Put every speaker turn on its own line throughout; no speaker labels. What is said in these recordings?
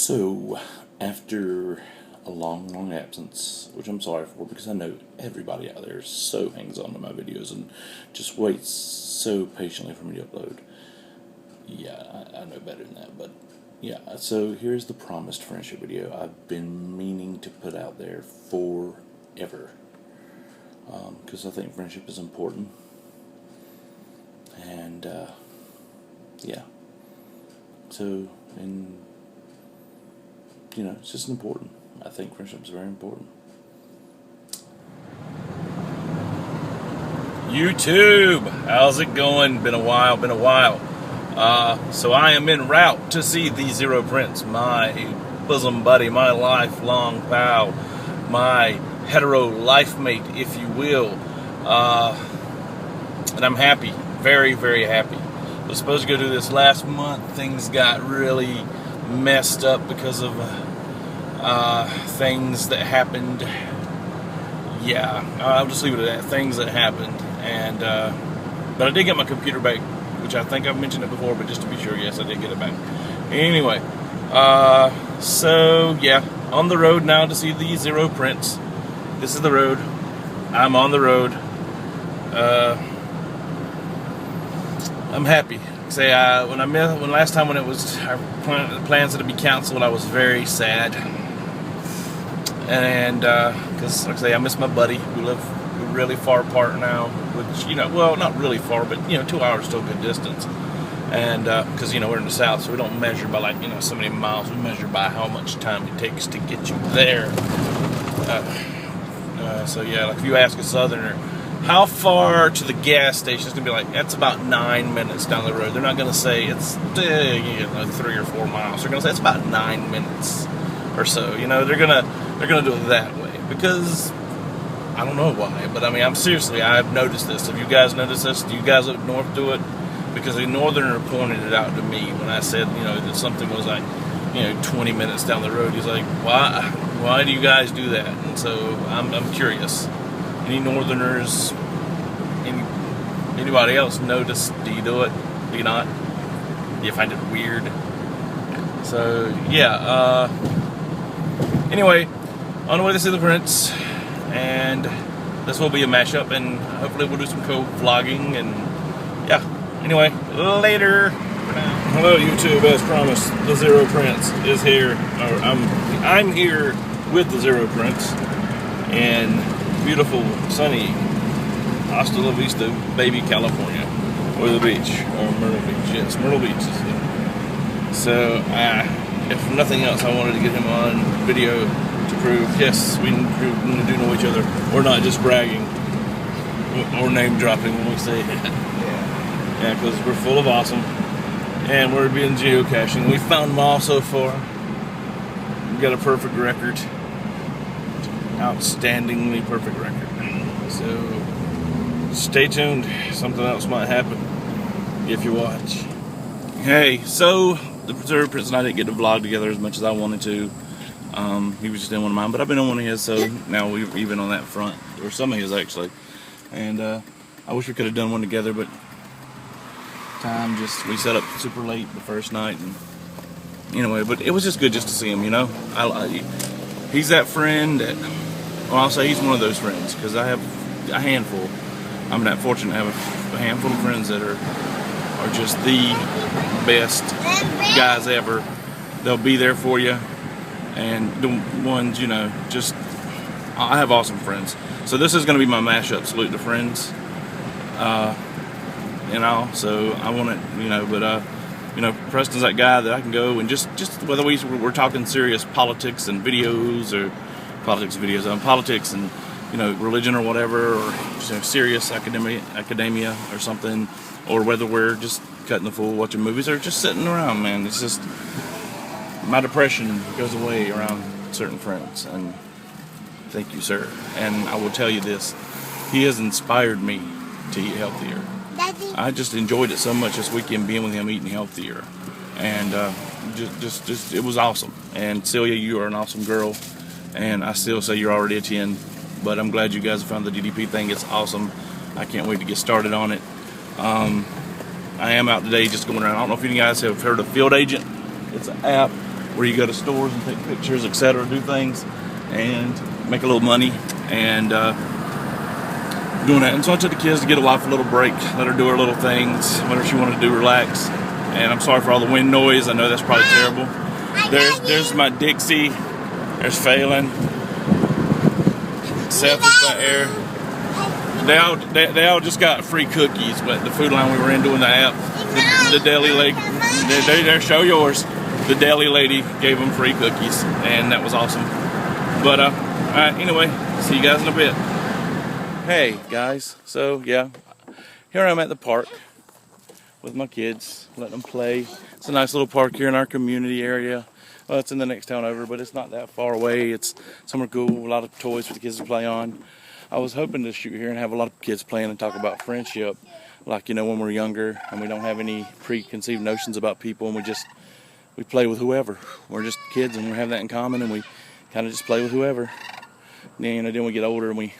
So, after a long absence, which I'm sorry for because I know everybody out there so hangs on to my videos and just waits so patiently for me to upload. Yeah, I know better than that, but yeah, so here's the promised friendship video I've been meaning to put out there forever. Because I think friendship is important. And, yeah. So, and it's just important. I think friendship is very important. YouTube, how's it going? Been a while. So I am en route to see the Zero Prince, my bosom buddy, my lifelong pal, my hetero life mate, if you will. And I'm happy, very, very happy. I was supposed to go do this last month. Things got really messed up because of things that happened. Yeah, I'll just leave it at that. Things that happened, and but I did get my computer back, which I think I've mentioned it before, but just to be sure, yes, I did get it back. Anyway, so yeah, on the road now to see the Zero Prince. This is the road. I'm on the road. I'm happy. Say when last time when it was our plans to be canceled, I was very sad, and because like I say, I miss my buddy. We're really far apart now, which well, not really far, but 2 hours still a good distance, and because we're in the south, so we don't measure by so many miles. We measure by how much time it takes to get you there. So yeah, like if you ask a southerner, how far to the gas station, it's going to be like, that's about 9 minutes down the road. They're not going to say it's 3 or 4 miles. They're going to say it's about 9 minutes or so. They're going to do it that way because I don't know why, but I mean, I've noticed this. Have you guys noticed this? Do you guys up north do it? Because a northerner pointed it out to me when I said, that something was like, 20 minutes down the road. He's like, why do you guys do that? And so I'm curious. Any northerners, anybody else notice? Do you do it? Do you not? Do you find it weird? So, yeah. Anyway, on the way to see the Prince, and this will be a mashup, and hopefully we'll do some co-vlogging, and yeah. Anyway, later. Hello, YouTube. As promised, the Zero Prince is here. I'm here with the Zero Prince, and beautiful, sunny Hasta La Vista, baby, California, or the beach, or Myrtle Beach. Yes, Myrtle Beach is it. So, if nothing else, I wanted to get him on video to prove, yes, we do know each other. We're not just bragging or name dropping when we say it. Yeah, because we're full of awesome, and we're being geocaching. We found them all so far. We've got a perfect record. Outstandingly perfect record. So stay tuned. Something else might happen if you watch. Hey, so the Zero Prince and I didn't get to vlog together as much as I wanted to. He was just in one of mine, but I've been on one of his, so now we've even on that front, or some of his actually. And I wish we could have done one together, but we set up super late the first night, and anyway, but it was just good just to see him. He's that friend that. Well, I'll say he's one of those friends, because I have a handful. I'm that fortunate to have a handful of friends that are just the best guys ever. They'll be there for you, and the ones, just, I have awesome friends. So this is going to be my mashup, Salute to Friends, so I want it, but, Preston's that guy that I can go and just whether we're talking serious politics and videos, or politics and religion or whatever, or serious academia or something, or whether we're just cutting the fool watching movies or just sitting around, man. It's just my depression goes away around certain friends, and thank you, sir. And I will tell you this, he has inspired me to eat healthier. Daddy. I just enjoyed it so much this weekend being with him, eating healthier, and just it was awesome. And Celia, you are an awesome girl. And I still say you're already a 10, but I'm glad you guys have found the DDP thing. It's awesome. I can't wait to get started on it. I am out today just going around. I don't know if you guys have heard of Field Agent. It's an app where you go to stores and take pictures, etc., do things, and make a little money, and doing that. And so I took the kids to get a wife a little break, let her do her little things, whatever she wanted to do, relax. And I'm sorry for all the wind noise. I know that's probably terrible. There's my Dixie. There's Phelan. Seth is back there. They all just got free cookies. But the food line we were in doing the app, the deli lady, there, show yours. The deli lady gave them free cookies, and that was awesome. But all right, anyway, see you guys in a bit. Hey guys, so yeah, here I'm at the park with my kids, letting them play. It's a nice little park here in our community area. Well, it's in the next town over, but it's not that far away. It's somewhere cool, a lot of toys for the kids to play on. I was hoping to shoot here and have a lot of kids playing and talk about friendship, like, you know, when we're younger and we don't have any preconceived notions about people, and we play with whoever. We're just kids and we have that in common, and we kind of just play with whoever. And then we get older and we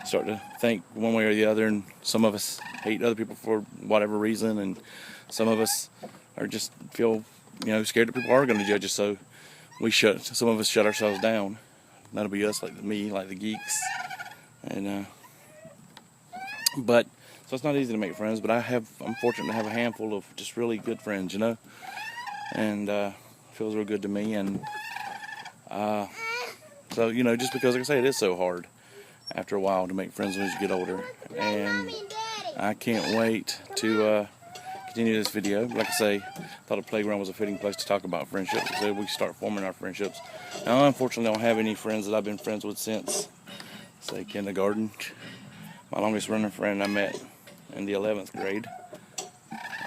start to think one way or the other, and some of us hate other people for whatever reason, and some of us are just feel, you know, scared that people are going to judge us, so some of us shut ourselves down. That'll be us, like me, like the geeks. And but so it's not easy to make friends, but I'm fortunate to have a handful of just really good friends, you know, and feels real good to me. And so, you know, just because, like I say, it is so hard after a while to make friends as you get older, and I can't wait to continue this video. Like I say, I thought a playground was a fitting place to talk about friendships, so we start forming our friendships. Now, I unfortunately don't have any friends that I've been friends with since, say, kindergarten. My longest running friend I met in the 11th grade.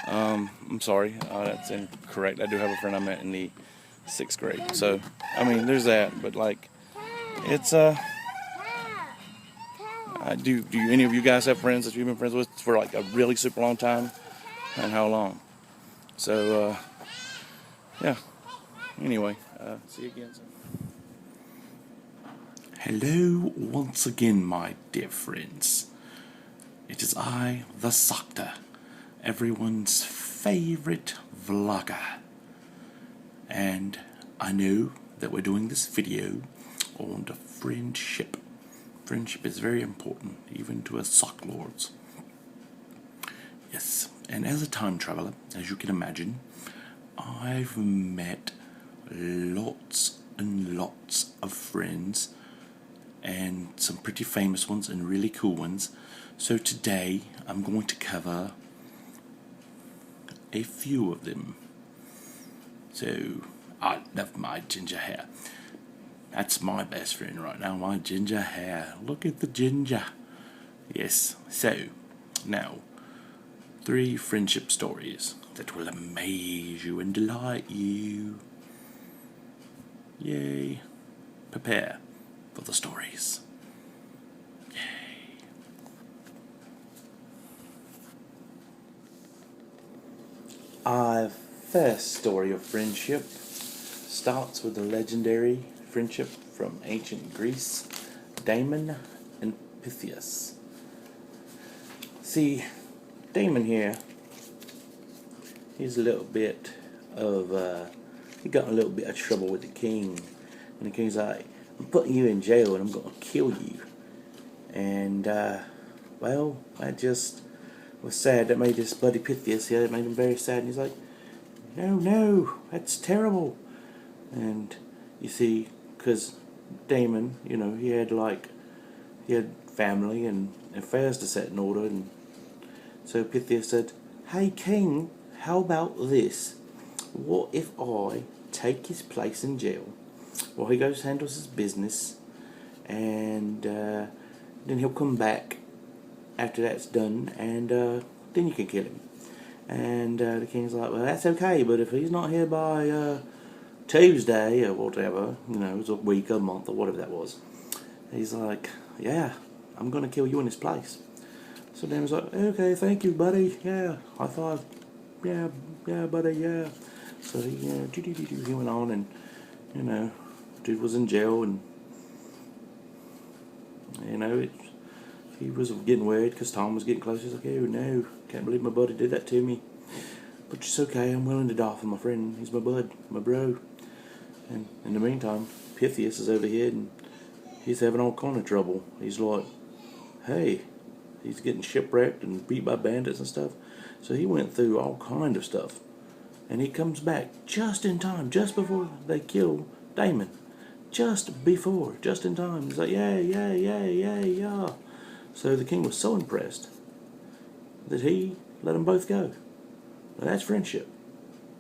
I'm sorry, that's incorrect. I do have a friend I met in the 6th grade. So, I mean, there's that, but like, it's do any of you guys have friends that you've been friends with for like a really super long time? And how long? So, yeah. Anyway, see you again soon. Hello once again, my dear friends. It is I, the Soctor, everyone's favorite vlogger. And I know that we're doing this video on the friendship. Friendship is very important, even to us sock lords. Yes, and as a time traveler, as you can imagine, I've met lots and lots of friends, and some pretty famous ones and really cool ones. So today I'm going to cover a few of them. So I love my ginger hair. That's my best friend right now, my ginger hair. Look at the ginger. Yes, so now 3 friendship stories that will amaze you and delight you. Yay. Prepare for the stories. Yay. Our first story of friendship starts with the legendary friendship from ancient Greece, Damon and Pythias. See, Damon here, he's a little bit of, he got in a little bit of trouble with the king. And the king's like, I'm putting you in jail and I'm going to kill you. And, well, that just was sad. That made this buddy Pythias here, that made him very sad. And he's like, no, that's terrible. And you see, because Damon, you know, he had family and affairs to set in order. And so Pythias said, hey king, how about this? What if I take his place in jail while he goes handles his business, and then he'll come back after that's done, and then you can kill him. And the king's like, well, that's okay, but if he's not here by Tuesday or whatever, you know, it was a week, a month, or whatever that was, he's like, yeah, I'm gonna kill you in his place. So Damon's like, okay, thank you, buddy. Yeah, I thought, yeah, buddy, yeah. So he went on, and you know, dude was in jail, and you know, he was getting worried because Tom was getting close. He's like, oh no, can't believe my buddy did that to me. But it's okay, I'm willing to die for my friend. He's my bud, my bro.
And in the meantime, Pythias is over here and he's having all kind of trouble. He's like, hey, he's getting shipwrecked and beat by bandits and stuff. So he went through all kind of stuff. And he comes back just in time, just before they kill Damon. Just in time. He's like, yay, yay, yay, yay, yeah. So the king was so impressed that he let them both go. Now that's friendship.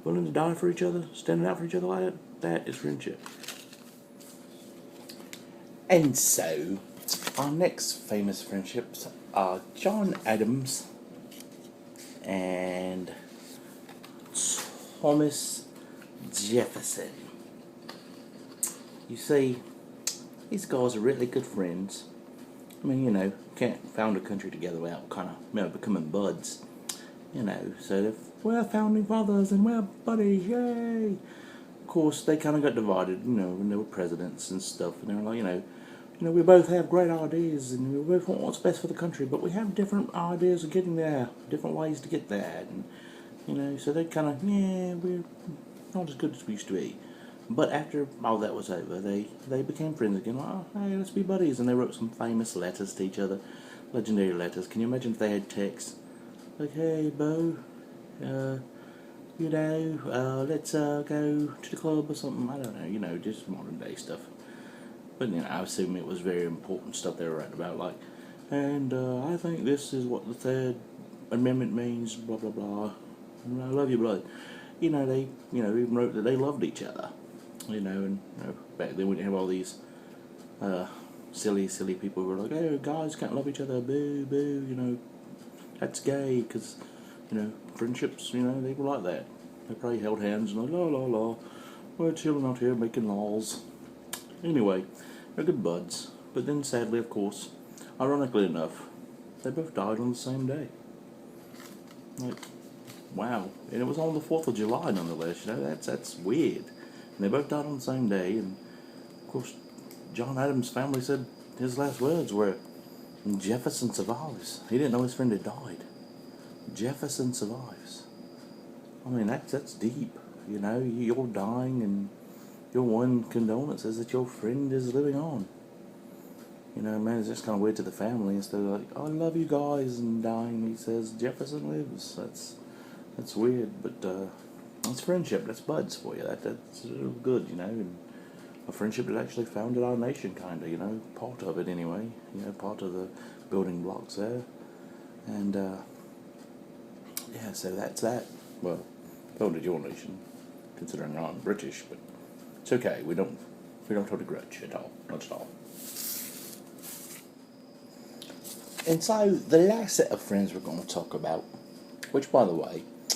Willing to die for each other, standing out for each other like that, that is friendship. And so, our next famous friendships are John Adams and Thomas Jefferson. You see, these guys are really good friends. I mean, can't found a country together without kind of, becoming buds. So we're founding fathers and we're buddies, yay! Of course, they kind of got divided, when they were presidents and stuff, and they were like, we both have great ideas and we both want what's best for the country, but we have different ideas of getting there, different ways to get there, and so they kind of, we're not as good as we used to be. But after all that was over, they became friends again. Like, oh, hey, let's be buddies, and they wrote some famous letters to each other, legendary letters. Can you imagine if they had texts like, hey, Bo, let's go to the club or something. I don't know, just modern day stuff. But I assume it was very important stuff they were writing about, like, and I think this is what the Third Amendment means, blah blah blah. And I love you, blood. They even wrote that they loved each other. And back then we didn't have all these silly people who were like, oh, guys can't love each other, boo boo. That's gay, because friendships, they were like that. They probably held hands and like, la la la, we're chilling out here making laws. Anyway, they're good buds. But then sadly, of course, ironically enough, they both died on the same day. Like, wow. And it was on the 4th of July nonetheless, that's weird. And they both died on the same day, and of course, John Adams' family said his last words were, Jefferson survives. He didn't know his friend had died. Jefferson survives. I mean, that's deep. You're dying, and your one condolence is that your friend is living on. Man, it's just kind of weird to the family. Instead of like, oh, I love you guys, and dying, he says Jefferson lives. That's weird, but that's friendship. That's buds for you. That's good, and a friendship that actually founded our nation, kind of. Part of it anyway. Part of the building blocks there, and yeah. So that's that. Well, founded your nation, considering I'm British, but it's okay. We don't hold a grudge at all. Not at all. And so the last set of friends we're going to talk about, which, by the way, I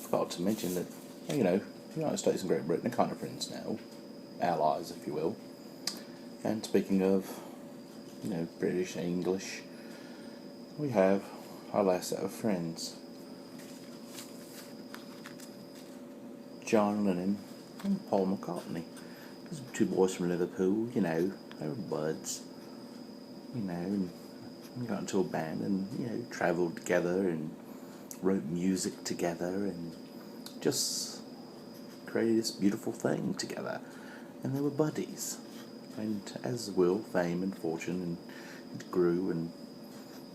forgot to mention that, the United States and Great Britain are kind of friends now, allies, if you will. And speaking of, British and English, we have our last set of friends, John Lennon and Paul McCartney. These two boys from Liverpool, they were buds, and got into a band and, travelled together and wrote music together and just created this beautiful thing together. And they were buddies. And as will, fame and fortune, and it grew, and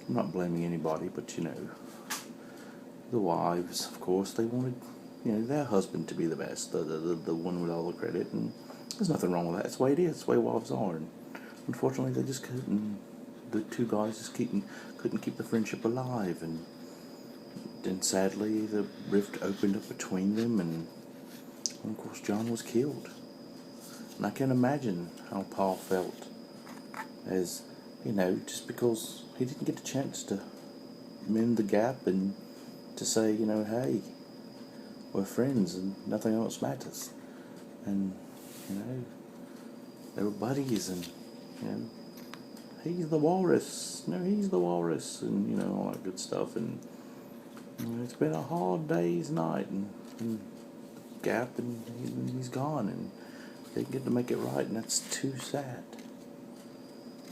I'm not blaming anybody, but, the wives, of course, they wanted, their husband to be the best, the one with all the credit, and there's nothing wrong with that. It's the way it is. It's the way wives are. And unfortunately, they just couldn't. The two guys just couldn't keep the friendship alive, and then sadly the rift opened up between them, and of course John was killed. And I can imagine how Paul felt, as just because he didn't get a chance to mend the gap and to say, hey, we're friends and nothing else matters, and they were buddies, and he's the walrus. No, he's the walrus, and all that good stuff. And it's been a hard day's night, and gap, and he's gone, and they get to make it right, and that's too sad.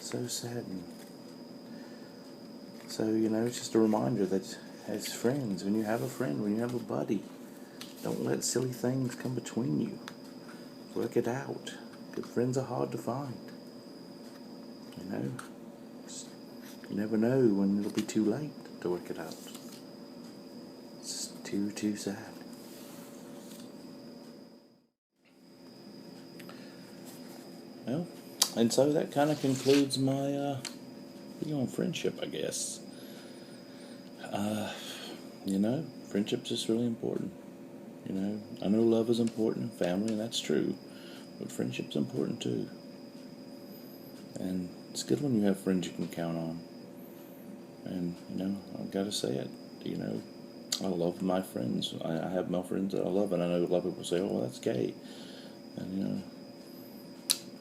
So sad. And so it's just a reminder that as friends, when you have a friend, when you have a buddy, don't let silly things come between you. Work it out. Good friends are hard to find. You know, you never know when it'll be too late to work it out. It's too sad. Well, and so that kind of concludes my video on friendship, I guess. You know, friendship's just really important. You know, I know love is important, family, and that's true, but friendship's important too. And it's good when you have friends you can count on. And, you know, I've got to say it, you know, I love my friends. I have my friends that I love, and I know a lot of people say, oh, well, that's gay. And, you know,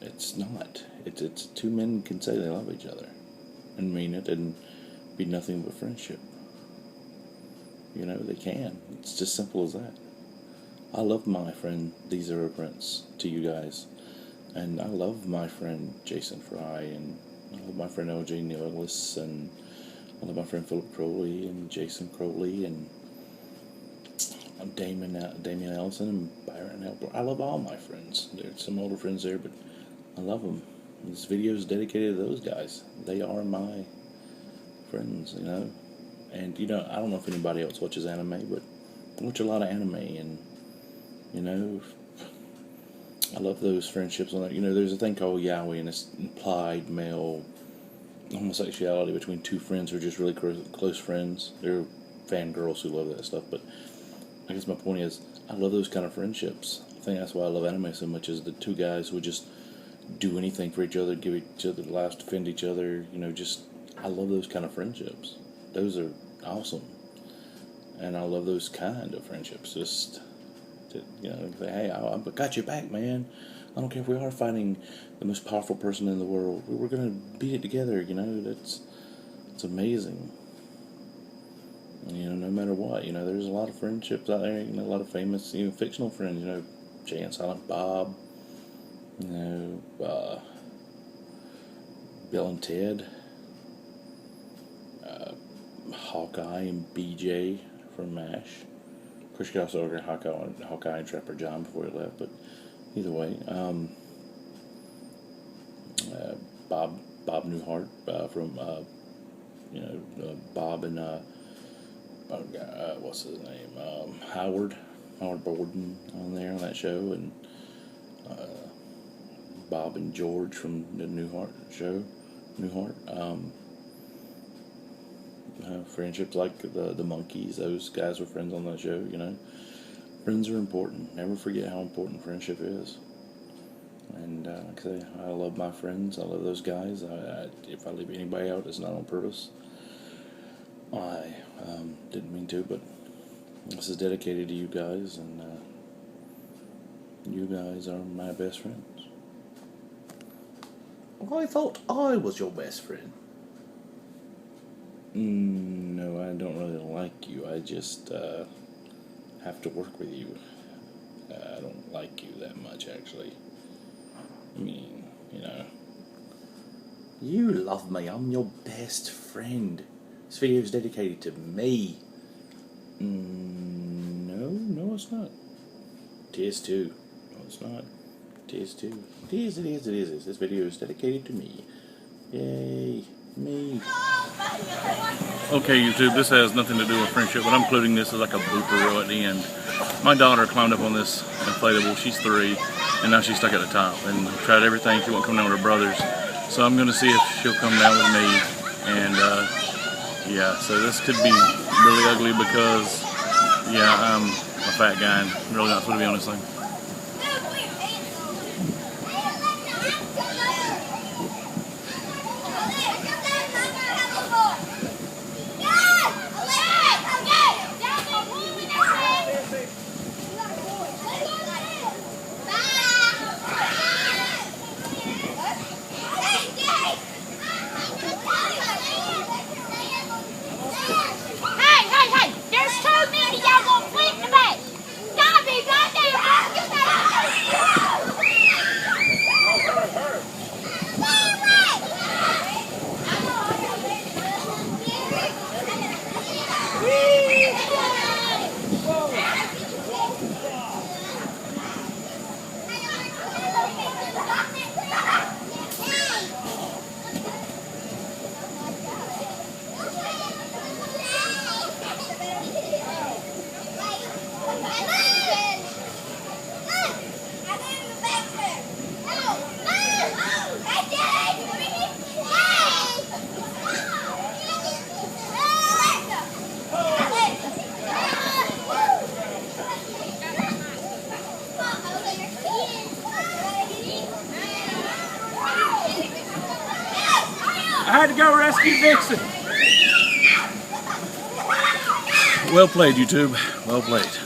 it's not. It's two men can say they love each other and mean it and be nothing but friendship. You know, they can. It's just simple as that. I love my friend, The Zero Prince, to you guys. And I love my friend, Jason Fry, and I love my friend, LJ Nealis, and I love my friend, Philip Crowley, and Jason Crowley, and Damien Allison, and Byron Elbert. I love all my friends. There's some older friends there, but I love them. This video is dedicated to those guys. They are my friends, you know. And, you know, I don't know if anybody else watches anime, but I watch a lot of anime, and, you know, I love those friendships. You know, there's a thing called yaoi, and it's implied male homosexuality between two friends who are just really close friends. There are fangirls who love that stuff, but I guess my point is, I love those kind of friendships. I think that's why I love anime so much, is the two guys who would just do anything for each other, give each other laughs, defend each other, you know, just, I love those kind of friendships. Those are awesome. And I love those kind of friendships. Just to, you know, say, hey, I got your back, man. I don't care if we are fighting the most powerful person in the world. We're going to beat it together, you know. It's amazing. And, you know, no matter what, you know, there's a lot of friendships out there, you know, a lot of famous, even fictional friends, you know, Jay and Silent Bob, you know, Bill and Ted, Hawkeye and BJ from MASH. Of course, you could also order Hawkeye and Trapper John before he left, but either way, Bob Newhart from you know, Bob and what's his name, Howard Borden on there on that show, and Bob and George from the Newhart show. Friendships like the Monkees, those guys were friends on that show, you know. Friends are important. Never forget how important friendship is. And like I say, I love my friends. I love those guys. If I leave anybody out, it's not on purpose. I didn't mean to, but this is dedicated to you guys, and you guys are my best friends. I thought I was your best friend. No, I don't really like you. I just have to work with you. I don't like you that much, actually. I mean, you know. You love me. I'm your best friend. This video is dedicated to me. No, it's not. It is too. No, it's not. It is too. It is. This video is dedicated to me. Yay, me.
Okay, YouTube, this has nothing to do with friendship, but I'm including this as like a blooper reel at the end. My daughter climbed up on this inflatable. She's 3, and now she's stuck at the top, and tried everything. She won't come down with her brothers, so I'm going to see if she'll come down with me. And yeah, so this could be really ugly because, yeah, I'm a fat guy and I'm really not supposed to be on this thing.
I had to go rescue Dixon.
Well played, YouTube. Well played.